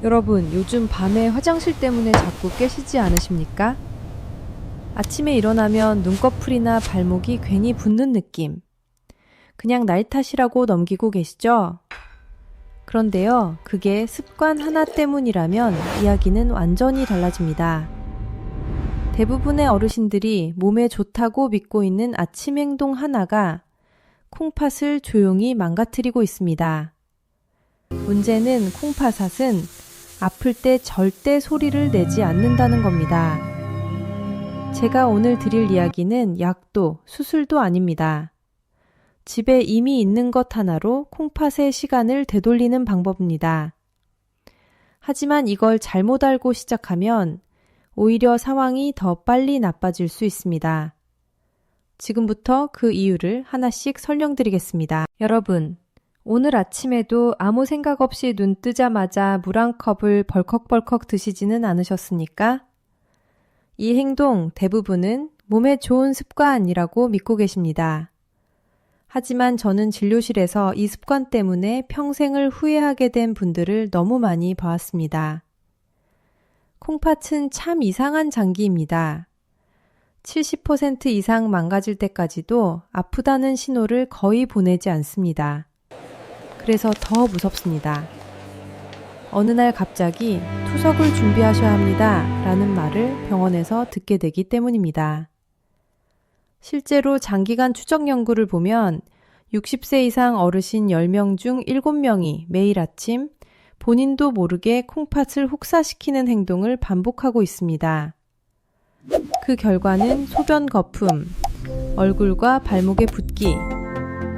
여러분, 요즘 밤에 화장실 때문에 자꾸 깨시지 않으십니까? 아침에 일어나면 눈꺼풀이나 발목이 괜히 붓는 느낌. 그냥 날 탓이라고 넘기고 계시죠? 그런데요, 그게 습관 하나 때문이라면 이야기는 완전히 달라집니다. 대부분의 어르신들이 몸에 좋다고 믿고 있는 아침 행동 하나가 콩팥을 조용히 망가뜨리고 있습니다. 문제는 콩팥은 아플 때 절대 소리를 내지 않는다는 겁니다. 제가 오늘 드릴 이야기는 약도, 수술도 아닙니다. 집에 이미 있는 것 하나로 콩팥의 시간을 되돌리는 방법입니다. 하지만 이걸 잘못 알고 시작하면 오히려 상황이 더 빨리 나빠질 수 있습니다. 지금부터 그 이유를 하나씩 설명드리겠습니다. 여러분, 오늘 아침에도 아무 생각 없이 눈 뜨자마자 물 한 컵을 벌컥벌컥 드시지는 않으셨습니까? 이 행동 대부분은 몸에 좋은 습관이라고 믿고 계십니다. 하지만 저는 진료실에서 이 습관 때문에 평생을 후회하게 된 분들을 너무 많이 봐왔습니다. 콩팥은 참 이상한 장기입니다. 70% 이상 망가질 때까지도 아프다는 신호를 거의 보내지 않습니다. 그래서 더 무섭습니다. 어느 날 갑자기 투석을 준비하셔야 합니다 라는 말을 병원에서 듣게 되기 때문입니다. 실제로 장기간 추적 연구를 보면 60세 이상 어르신 10명 중 7명이 매일 아침 본인도 모르게 콩팥을 혹사시키는 행동을 반복하고 있습니다. 그 결과는 소변 거품, 얼굴과 발목의 붓기,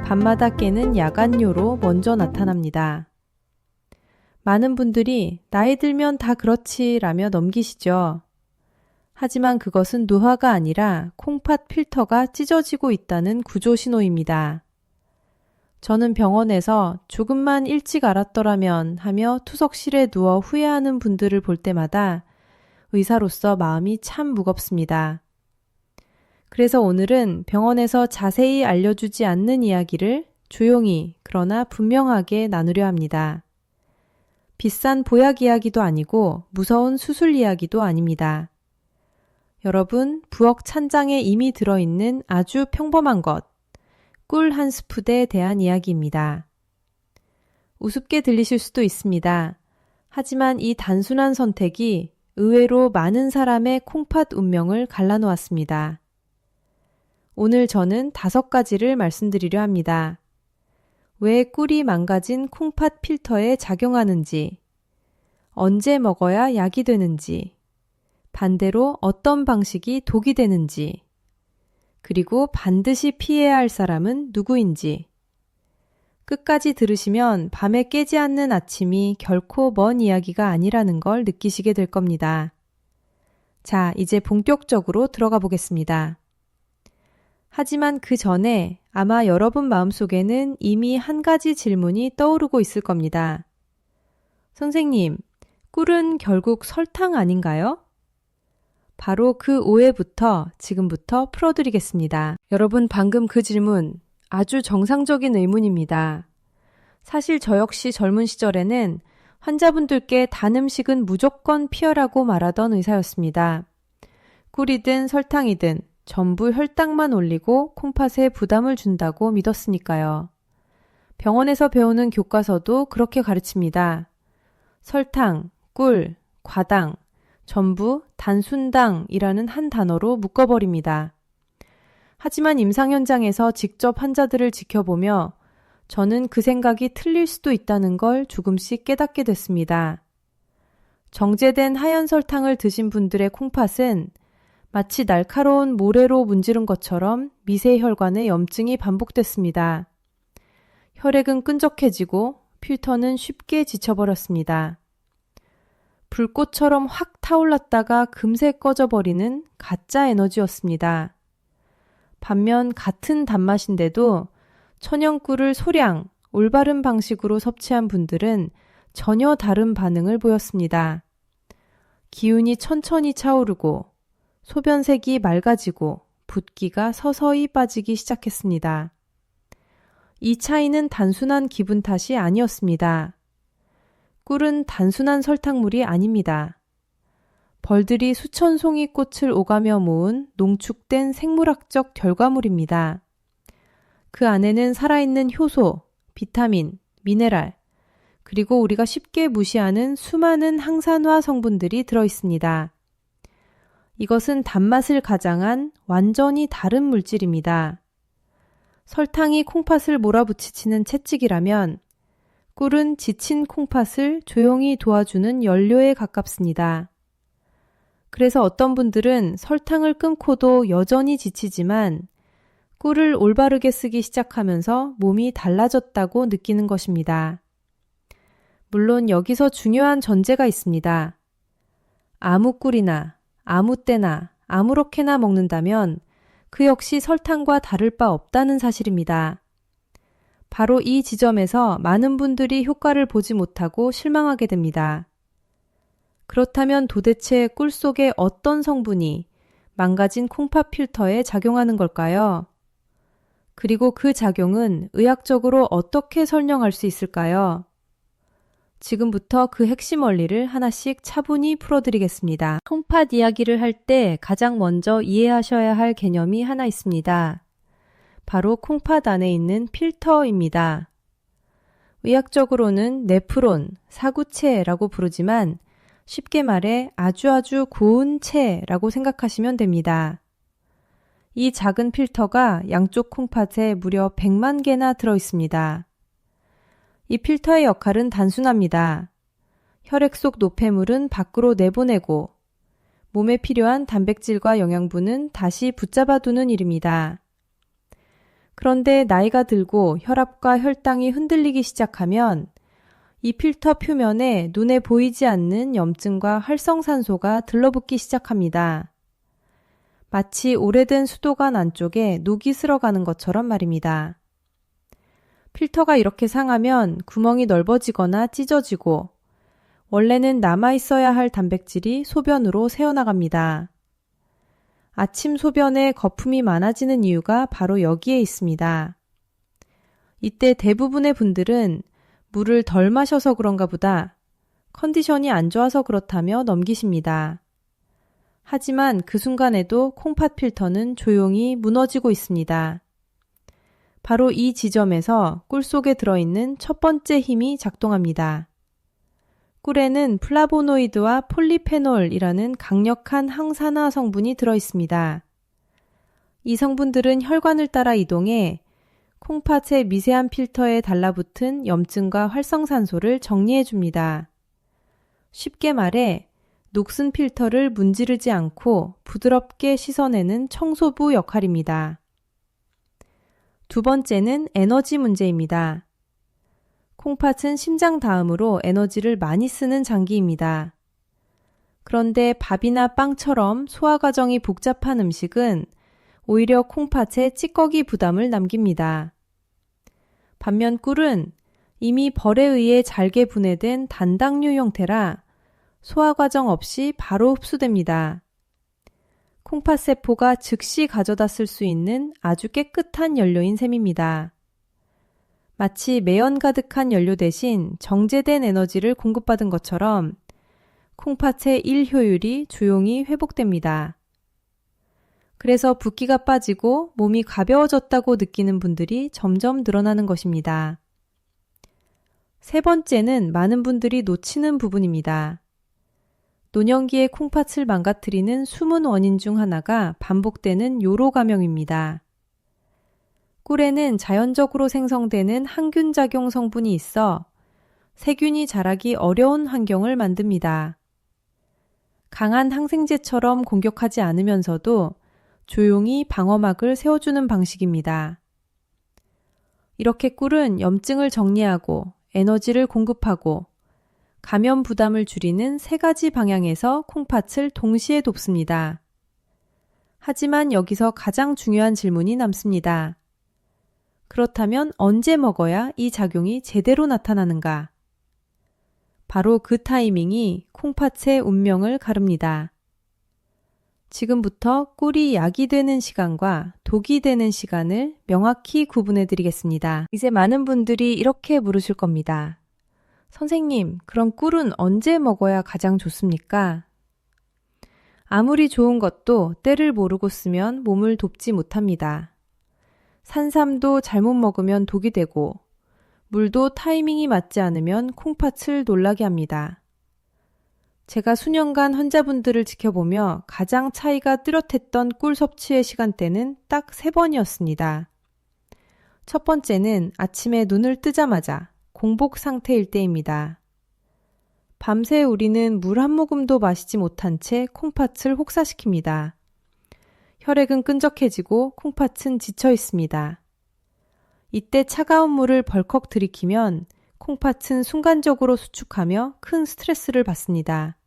밤마다 깨는 야간뇨로 먼저 나타납니다. 많은 분들이 나이 들면 다 그렇지 라며 넘기시죠. 하지만 그것은 노화가 아니라 콩팥 필터가 찢어지고 있다는 구조 신호입니다. 저는 병원에서 조금만 일찍 알았더라면 하며 투석실에 누워 후회하는 분들을 볼 때마다 의사로서 마음이 참 무겁습니다. 그래서 오늘은 병원에서 자세히 알려주지 않는 이야기를 조용히 그러나 분명하게 나누려 합니다. 비싼 보약 이야기도 아니고 무서운 수술 이야기도 아닙니다. 여러분, 부엌 찬장에 이미 들어있는 아주 평범한 것, 꿀 한 스푼에 대한 이야기입니다. 우습게 들리실 수도 있습니다. 하지만 이 단순한 선택이 의외로 많은 사람의 콩팥 운명을 갈라놓았습니다. 오늘 저는 5가지를 말씀드리려 합니다. 왜 꿀이 망가진 콩팥 필터에 작용하는지, 언제 먹어야 약이 되는지, 반대로 어떤 방식이 독이 되는지, 그리고 반드시 피해야 할 사람은 누구인지. 끝까지 들으시면 밤에 깨지 않는 아침이 결코 먼 이야기가 아니라는 걸 느끼시게 될 겁니다. 자, 이제 본격적으로 들어가 보겠습니다. 하지만 그 전에 아마 여러분 마음속에는 이미 한 가지 질문이 떠오르고 있을 겁니다. 선생님, 꿀은 결국 설탕 아닌가요? 바로 그 오해부터 지금부터 풀어드리겠습니다. 여러분, 방금 그 질문 아주 정상적인 의문입니다. 사실 저 역시 젊은 시절에는 환자분들께 단 음식은 무조건 피하라고 말하던 의사였습니다. 꿀이든 설탕이든 전부 혈당만 올리고 콩팥에 부담을 준다고 믿었으니까요. 병원에서 배우는 교과서도 그렇게 가르칩니다. 설탕, 꿀, 과당, 전부 단순당이라는 한 단어로 묶어버립니다. 하지만 임상 현장에서 직접 환자들을 지켜보며 저는 그 생각이 틀릴 수도 있다는 걸 조금씩 깨닫게 됐습니다. 정제된 하얀 설탕을 드신 분들의 콩팥은 마치 날카로운 모래로 문지른 것처럼 미세 혈관에 염증이 반복됐습니다. 혈액은 끈적해지고 필터는 쉽게 지쳐버렸습니다. 불꽃처럼 확 타올랐다가 금세 꺼져버리는 가짜 에너지였습니다. 반면 같은 단맛인데도 천연꿀을 소량, 올바른 방식으로 섭취한 분들은 전혀 다른 반응을 보였습니다. 기운이 천천히 차오르고 소변색이 맑아지고 붓기가 서서히 빠지기 시작했습니다. 이 차이는 단순한 기분 탓이 아니었습니다. 꿀은 단순한 설탕물이 아닙니다. 벌들이 수천 송이 꽃을 오가며 모은 농축된 생물학적 결과물입니다. 그 안에는 살아있는 효소, 비타민, 미네랄, 그리고 우리가 쉽게 무시하는 수많은 항산화 성분들이 들어있습니다. 이것은 단맛을 가장한 완전히 다른 물질입니다. 설탕이 콩팥을 몰아붙이는 채찍이라면 꿀은 지친 콩팥을 조용히 도와주는 연료에 가깝습니다. 그래서 어떤 분들은 설탕을 끊고도 여전히 지치지만 꿀을 올바르게 쓰기 시작하면서 몸이 달라졌다고 느끼는 것입니다. 물론 여기서 중요한 전제가 있습니다. 아무 꿀이나 아무 때나 아무렇게나 먹는다면 그 역시 설탕과 다를 바 없다는 사실입니다. 바로 이 지점에서 많은 분들이 효과를 보지 못하고 실망하게 됩니다. 그렇다면 도대체 꿀 속에 어떤 성분이 망가진 콩팥 필터에 작용하는 걸까요? 그리고 그 작용은 의학적으로 어떻게 설명할 수 있을까요? 지금부터 그 핵심 원리를 하나씩 차분히 풀어드리겠습니다. 콩팥 이야기를 할 때 가장 먼저 이해하셔야 할 개념이 하나 있습니다. 바로 콩팥 안에 있는 필터입니다. 의학적으로는 네프론, 사구체라고 부르지만 쉽게 말해 아주 고운 체라고 생각하시면 됩니다. 이 작은 필터가 양쪽 콩팥에 무려 100만 개나 들어있습니다. 이 필터의 역할은 단순합니다. 혈액 속 노폐물은 밖으로 내보내고 몸에 필요한 단백질과 영양분은 다시 붙잡아두는 일입니다. 그런데 나이가 들고 혈압과 혈당이 흔들리기 시작하면 이 필터 표면에 눈에 보이지 않는 염증과 활성산소가 들러붙기 시작합니다. 마치 오래된 수도관 안쪽에 녹이 슬어가는 것처럼 말입니다. 필터가 이렇게 상하면 구멍이 넓어지거나 찢어지고 원래는 남아있어야 할 단백질이 소변으로 새어나갑니다. 아침 소변에 거품이 많아지는 이유가 바로 여기에 있습니다. 이때 대부분의 분들은 물을 덜 마셔서 그런가 보다, 컨디션이 안 좋아서 그렇다며 넘기십니다. 하지만 그 순간에도 콩팥 필터는 조용히 무너지고 있습니다. 바로 이 지점에서 꿀 속에 들어있는 첫 번째 힘이 작동합니다. 꿀에는 플라보노이드와 폴리페놀이라는 강력한 항산화 성분이 들어있습니다. 이 성분들은 혈관을 따라 이동해 콩팥의 미세한 필터에 달라붙은 염증과 활성산소를 정리해줍니다. 쉽게 말해 녹슨 필터를 문지르지 않고 부드럽게 씻어내는 청소부 역할입니다. 두 번째는 에너지 문제입니다. 콩팥은 심장 다음으로 에너지를 많이 쓰는 장기입니다. 그런데 밥이나 빵처럼 소화 과정이 복잡한 음식은 오히려 콩팥에 찌꺼기 부담을 남깁니다. 반면 꿀은 이미 벌에 의해 잘게 분해된 단당류 형태라 소화 과정 없이 바로 흡수됩니다. 콩팥 세포가 즉시 가져다 쓸 수 있는 아주 깨끗한 연료인 셈입니다. 마치 매연 가득한 연료 대신 정제된 에너지를 공급받은 것처럼 콩팥의 일 효율이 조용히 회복됩니다. 그래서 붓기가 빠지고 몸이 가벼워졌다고 느끼는 분들이 점점 늘어나는 것입니다. 세 번째는 많은 분들이 놓치는 부분입니다. 노년기의 콩팥을 망가뜨리는 숨은 원인 중 하나가 반복되는 요로 감염입니다. 꿀에는 자연적으로 생성되는 항균작용 성분이 있어 세균이 자라기 어려운 환경을 만듭니다. 강한 항생제처럼 공격하지 않으면서도 조용히 방어막을 세워주는 방식입니다. 이렇게 꿀은 염증을 정리하고 에너지를 공급하고 감염 부담을 줄이는 세 가지 방향에서 콩팥을 동시에 돕습니다. 하지만 여기서 가장 중요한 질문이 남습니다. 그렇다면 언제 먹어야 이 작용이 제대로 나타나는가? 바로 그 타이밍이 콩팥의 운명을 가릅니다. 지금부터 꿀이 약이 되는 시간과 독이 되는 시간을 명확히 구분해 드리겠습니다. 이제 많은 분들이 이렇게 물으실 겁니다. 선생님, 그럼 꿀은 언제 먹어야 가장 좋습니까? 아무리 좋은 것도 때를 모르고 쓰면 몸을 돕지 못합니다. 산삼도 잘못 먹으면 독이 되고, 물도 타이밍이 맞지 않으면 콩팥을 놀라게 합니다. 제가 수년간 환자분들을 지켜보며 가장 차이가 뚜렷했던 꿀 섭취의 시간대는 딱 3번이었습니다. 첫 번째는 아침에 눈을 뜨자마자 공복 상태일 때입니다. 밤새 우리는 물 한 모금도 마시지 못한 채 콩팥을 혹사시킵니다. 혈액은 끈적해지고 콩팥은 지쳐 있습니다. 이때 차가운 물을 벌컥 들이키면 콩팥은 순간적으로 수축하며 큰 스트레스를 받습니다.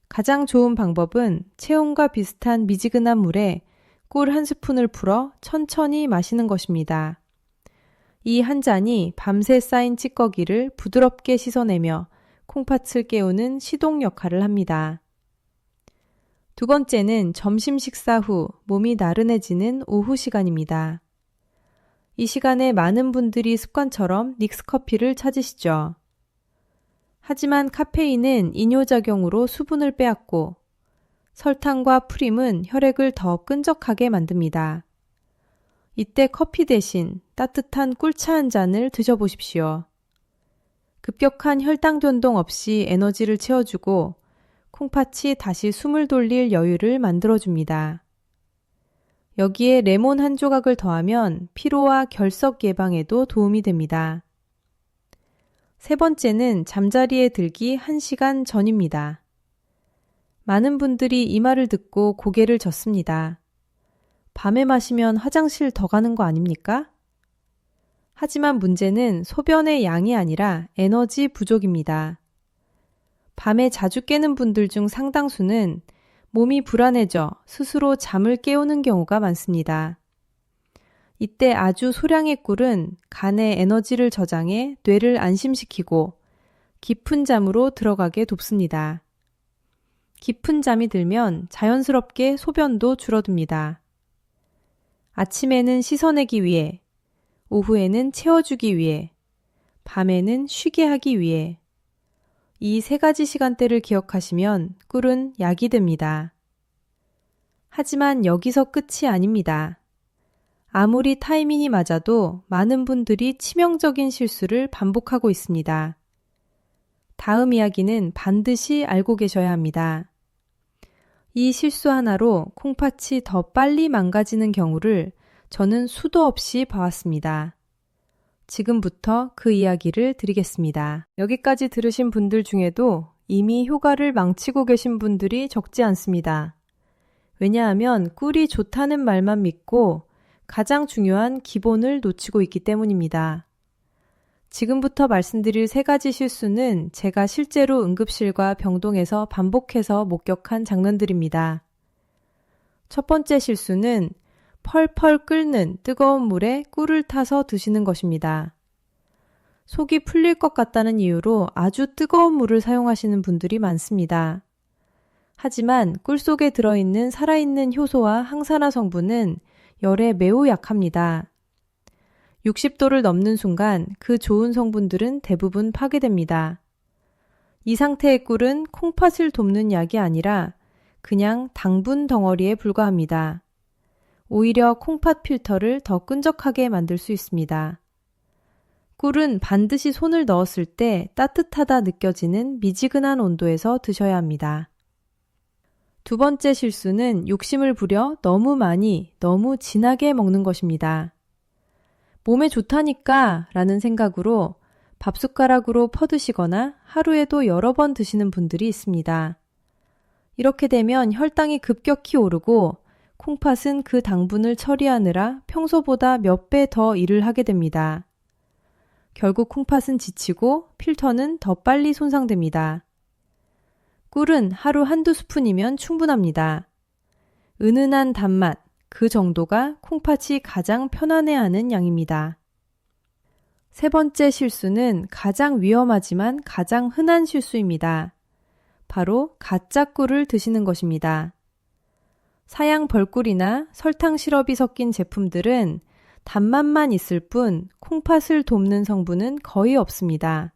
가장 좋은 방법은 체온과 비슷한 미지근한 물에 꿀 한 스푼을 풀어 천천히 마시는 것입니다. 이 한 잔이 밤새 쌓인 찌꺼기를 부드럽게 씻어내며 콩팥을 깨우는 시동 역할을 합니다. 두 번째는 점심 식사 후 몸이 나른해지는 오후 시간입니다. 이 시간에 많은 분들이 습관처럼 믹스커피를 찾으시죠. 하지만 카페인은 이뇨작용으로 수분을 빼앗고 설탕과 프림은 혈액을 더 끈적하게 만듭니다. 이때 커피 대신 따뜻한 꿀차 한 잔을 드셔보십시오. 급격한 혈당 변동 없이 에너지를 채워주고 콩팥이 다시 숨을 돌릴 여유를 만들어줍니다. 여기에 레몬 한 조각을 더하면 피로와 결석 예방에도 도움이 됩니다. 세 번째는 잠자리에 들기 1시간 전입니다. 많은 분들이 이 말을 듣고 고개를 젓습니다. 밤에 마시면 화장실 더 가는 거 아닙니까? 하지만 문제는 소변의 양이 아니라 에너지 부족입니다. 밤에 자주 깨는 분들 중 상당수는 몸이 불안해져 스스로 잠을 깨우는 경우가 많습니다. 이때 아주 소량의 꿀은 간에 에너지를 저장해 뇌를 안심시키고 깊은 잠으로 들어가게 돕습니다. 깊은 잠이 들면 자연스럽게 소변도 줄어듭니다. 아침에는 씻어내기 위해, 오후에는 채워주기 위해, 밤에는 쉬게 하기 위해 이 3가지 시간대를 기억하시면 꿀은 약이 됩니다. 하지만 여기서 끝이 아닙니다. 아무리 타이밍이 맞아도 많은 분들이 치명적인 실수를 반복하고 있습니다. 다음 이야기는 반드시 알고 계셔야 합니다. 이 실수 하나로 콩팥이 더 빨리 망가지는 경우를 저는 수도 없이 봐왔습니다. 지금부터 그 이야기를 드리겠습니다. 여기까지 들으신 분들 중에도 이미 효과를 망치고 계신 분들이 적지 않습니다. 왜냐하면 꿀이 좋다는 말만 믿고 가장 중요한 기본을 놓치고 있기 때문입니다. 지금부터 말씀드릴 3가지 실수는 제가 실제로 응급실과 병동에서 반복해서 목격한 장면들입니다. 첫 번째 실수는 펄펄 끓는 뜨거운 물에 꿀을 타서 드시는 것입니다. 속이 풀릴 것 같다는 이유로 아주 뜨거운 물을 사용하시는 분들이 많습니다. 하지만 꿀 속에 들어있는 살아있는 효소와 항산화 성분은 열에 매우 약합니다. 60도를 넘는 순간 그 좋은 성분들은 대부분 파괴됩니다. 이 상태의 꿀은 콩팥을 돕는 약이 아니라 그냥 당분 덩어리에 불과합니다. 오히려 콩팥 필터를 더 끈적하게 만들 수 있습니다. 꿀은 반드시 손을 넣었을 때 따뜻하다 느껴지는 미지근한 온도에서 드셔야 합니다. 두 번째 실수는 욕심을 부려 너무 많이, 너무 진하게 먹는 것입니다. 몸에 좋다니까 라는 생각으로 밥숟가락으로 퍼드시거나 하루에도 여러 번 드시는 분들이 있습니다. 이렇게 되면 혈당이 급격히 오르고 콩팥은 그 당분을 처리하느라 평소보다 몇 배 더 일을 하게 됩니다. 결국 콩팥은 지치고 필터는 더 빨리 손상됩니다. 꿀은 하루 1~2스푼이면 충분합니다. 은은한 단맛, 그 정도가 콩팥이 가장 편안해하는 양입니다. 세 번째 실수는 가장 위험하지만 가장 흔한 실수입니다. 바로 가짜 꿀을 드시는 것입니다. 사양 벌꿀이나 설탕 시럽이 섞인 제품들은 단맛만 있을 뿐 콩팥을 돕는 성분은 거의 없습니다.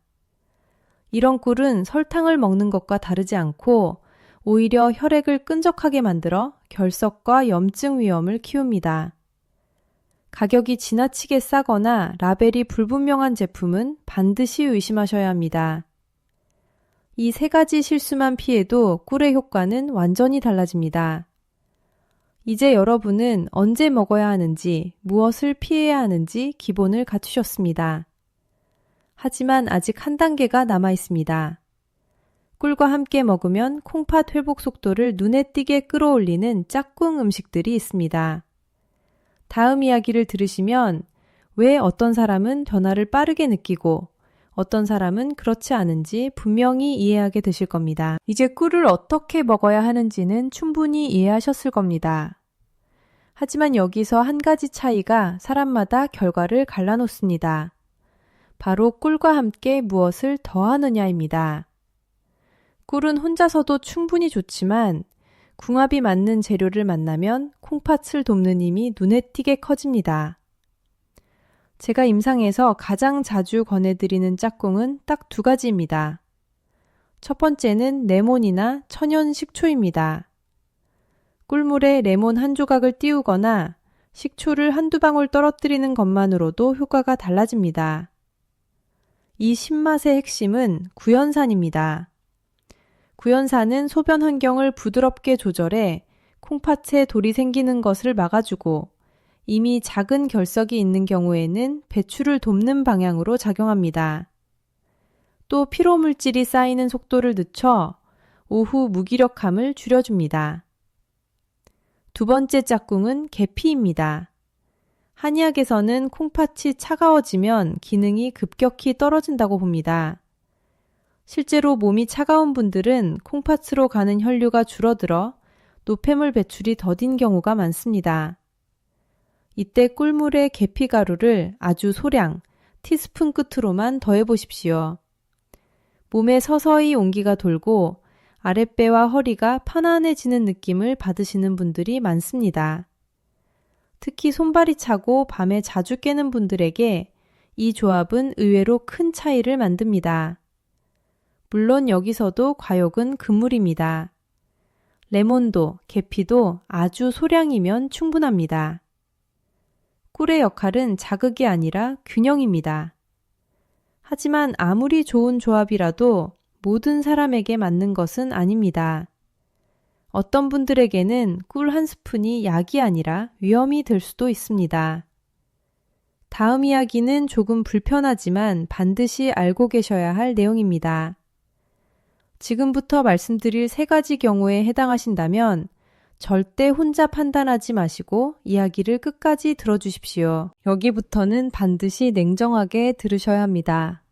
이런 꿀은 설탕을 먹는 것과 다르지 않고 오히려 혈액을 끈적하게 만들어 결석과 염증 위험을 키웁니다. 가격이 지나치게 싸거나 라벨이 불분명한 제품은 반드시 의심하셔야 합니다. 이 세 가지 실수만 피해도 꿀의 효과는 완전히 달라집니다. 이제 여러분은 언제 먹어야 하는지, 무엇을 피해야 하는지 기본을 갖추셨습니다. 하지만 아직 한 단계가 남아 있습니다. 꿀과 함께 먹으면 콩팥 회복 속도를 눈에 띄게 끌어올리는 짝꿍 음식들이 있습니다. 다음 이야기를 들으시면 왜 어떤 사람은 변화를 빠르게 느끼고 어떤 사람은 그렇지 않은지 분명히 이해하게 되실 겁니다. 이제 꿀을 어떻게 먹어야 하는지는 충분히 이해하셨을 겁니다. 하지만 여기서 한 가지 차이가 사람마다 결과를 갈라놓습니다. 바로 꿀과 함께 무엇을 더하느냐입니다. 꿀은 혼자서도 충분히 좋지만 궁합이 맞는 재료를 만나면 콩팥을 돕는 힘이 눈에 띄게 커집니다. 제가 임상에서 가장 자주 권해드리는 짝꿍은 딱 두 가지입니다. 첫 번째는 레몬이나 천연 식초입니다. 꿀물에 레몬 한 조각을 띄우거나 식초를 한두 방울 떨어뜨리는 것만으로도 효과가 달라집니다. 이 신맛의 핵심은 구연산입니다. 구연산은 소변 환경을 부드럽게 조절해 콩팥에 돌이 생기는 것을 막아주고 이미 작은 결석이 있는 경우에는 배출을 돕는 방향으로 작용합니다. 또 피로물질이 쌓이는 속도를 늦춰 오후 무기력함을 줄여줍니다. 두 번째 짝꿍은 계피입니다. 한의학에서는 콩팥이 차가워지면 기능이 급격히 떨어진다고 봅니다. 실제로 몸이 차가운 분들은 콩팥으로 가는 혈류가 줄어들어 노폐물 배출이 더딘 경우가 많습니다. 이때 꿀물에 계피가루를 아주 소량, 티스푼 끝으로만 더해보십시오. 몸에 서서히 온기가 돌고 아랫배와 허리가 편안해지는 느낌을 받으시는 분들이 많습니다. 특히 손발이 차고 밤에 자주 깨는 분들에게 이 조합은 의외로 큰 차이를 만듭니다. 물론 여기서도 과욕은 금물입니다. 레몬도, 계피도 아주 소량이면 충분합니다. 꿀의 역할은 자극이 아니라 균형입니다. 하지만 아무리 좋은 조합이라도 모든 사람에게 맞는 것은 아닙니다. 어떤 분들에게는 꿀 한 스푼이 약이 아니라 위험이 될 수도 있습니다. 다음 이야기는 조금 불편하지만 반드시 알고 계셔야 할 내용입니다. 지금부터 말씀드릴 세 가지 경우에 해당하신다면 절대 혼자 판단하지 마시고 이야기를 끝까지 들어주십시오. 여기부터는 반드시 냉정하게 들으셔야 합니다.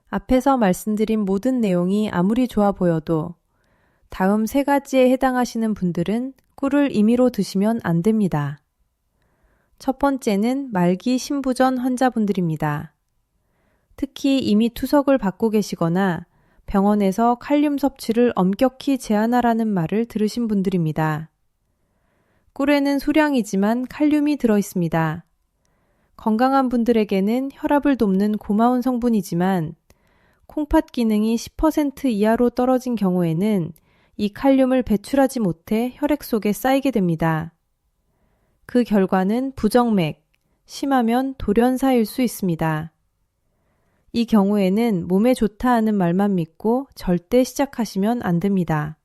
앞에서 말씀드린 모든 내용이 아무리 좋아 보여도 다음 세 가지에 해당하시는 분들은 꿀을 임의로 드시면 안 됩니다. 첫 번째는 말기 신부전 환자분들입니다. 특히 이미 투석을 받고 계시거나 병원에서 칼륨 섭취를 엄격히 제한하라는 말을 들으신 분들입니다. 꿀에는 소량이지만 칼륨이 들어있습니다. 건강한 분들에게는 혈압을 돕는 고마운 성분이지만 콩팥 기능이 10% 이하로 떨어진 경우에는 이 칼륨을 배출하지 못해 혈액 속에 쌓이게 됩니다. 그 결과는 부정맥, 심하면 돌연사일 수 있습니다. 이 경우에는 몸에 좋다 하는 말만 믿고 절대 시작하시면 안 됩니다.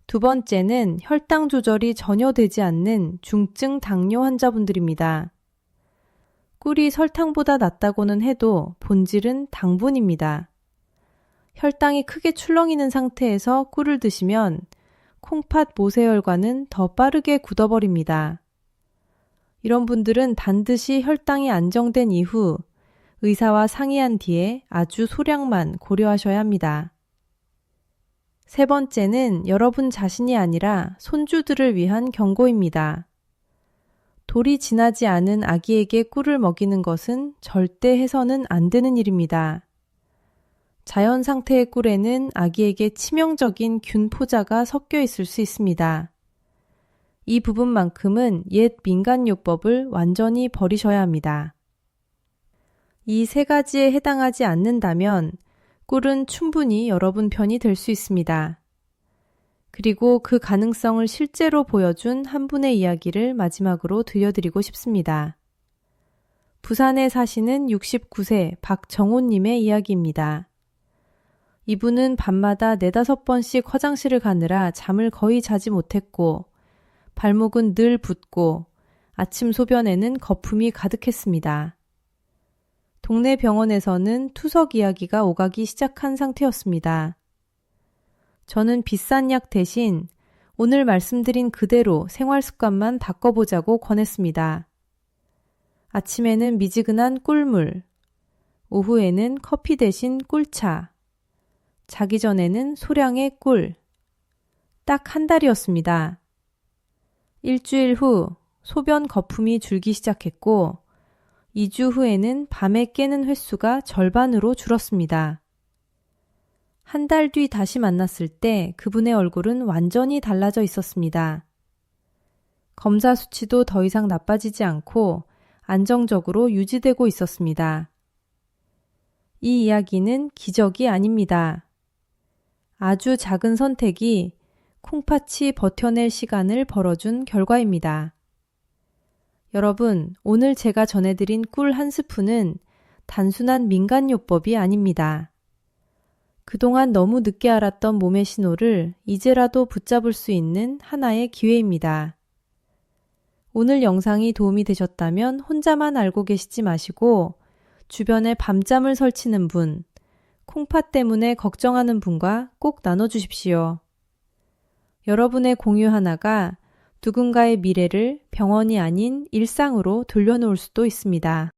두 번째는 혈당 조절이 전혀 되지 않는 중증 당뇨 환자분들입니다. 꿀이 설탕보다 낫다고는 해도 본질은 당분입니다. 혈당이 크게 출렁이는 상태에서 꿀을 드시면 콩팥 모세혈관은 더 빠르게 굳어버립니다. 이런 분들은 반드시 혈당이 안정된 이후 의사와 상의한 뒤에 아주 소량만 고려하셔야 합니다. 세 번째는 여러분 자신이 아니라 손주들을 위한 경고입니다. 돌이 지나지 않은 아기에게 꿀을 먹이는 것은 절대 해서는 안 되는 일입니다. 자연 상태의 꿀에는 아기에게 치명적인 균 포자가 섞여 있을 수 있습니다. 이 부분만큼은 옛 민간요법을 완전히 버리셔야 합니다. 이 세 가지에 해당하지 않는다면 꿀은 충분히 여러분 편이 될 수 있습니다. 그리고 그 가능성을 실제로 보여준 한 분의 이야기를 마지막으로 들려드리고 싶습니다. 부산에 사시는 69세 박정호님의 이야기입니다. 이분은 밤마다 4-5번씩 화장실을 가느라 잠을 거의 자지 못했고 발목은 늘 붓고 아침 소변에는 거품이 가득했습니다. 동네 병원에서는 투석 이야기가 오가기 시작한 상태였습니다. 저는 비싼 약 대신 오늘 말씀드린 그대로 생활 습관만 바꿔보자고 권했습니다. 아침에는 미지근한 꿀물, 오후에는 커피 대신 꿀차, 자기 전에는 소량의 꿀. 딱 한 달이었습니다. 일주일 후 소변 거품이 줄기 시작했고 2주 후에는 밤에 깨는 횟수가 절반으로 줄었습니다. 한 달 뒤 다시 만났을 때 그분의 얼굴은 완전히 달라져 있었습니다. 검사 수치도 더 이상 나빠지지 않고 안정적으로 유지되고 있었습니다. 이 이야기는 기적이 아닙니다. 아주 작은 선택이 콩팥이 버텨낼 시간을 벌어준 결과입니다. 여러분, 오늘 제가 전해드린 꿀 한 스푼은 단순한 민간요법이 아닙니다. 그동안 너무 늦게 알았던 몸의 신호를 이제라도 붙잡을 수 있는 하나의 기회입니다. 오늘 영상이 도움이 되셨다면 혼자만 알고 계시지 마시고 주변에 밤잠을 설치는 분, 콩팥 때문에 걱정하는 분과 꼭 나눠주십시오. 여러분의 공유 하나가 누군가의 미래를 병원이 아닌 일상으로 돌려놓을 수도 있습니다.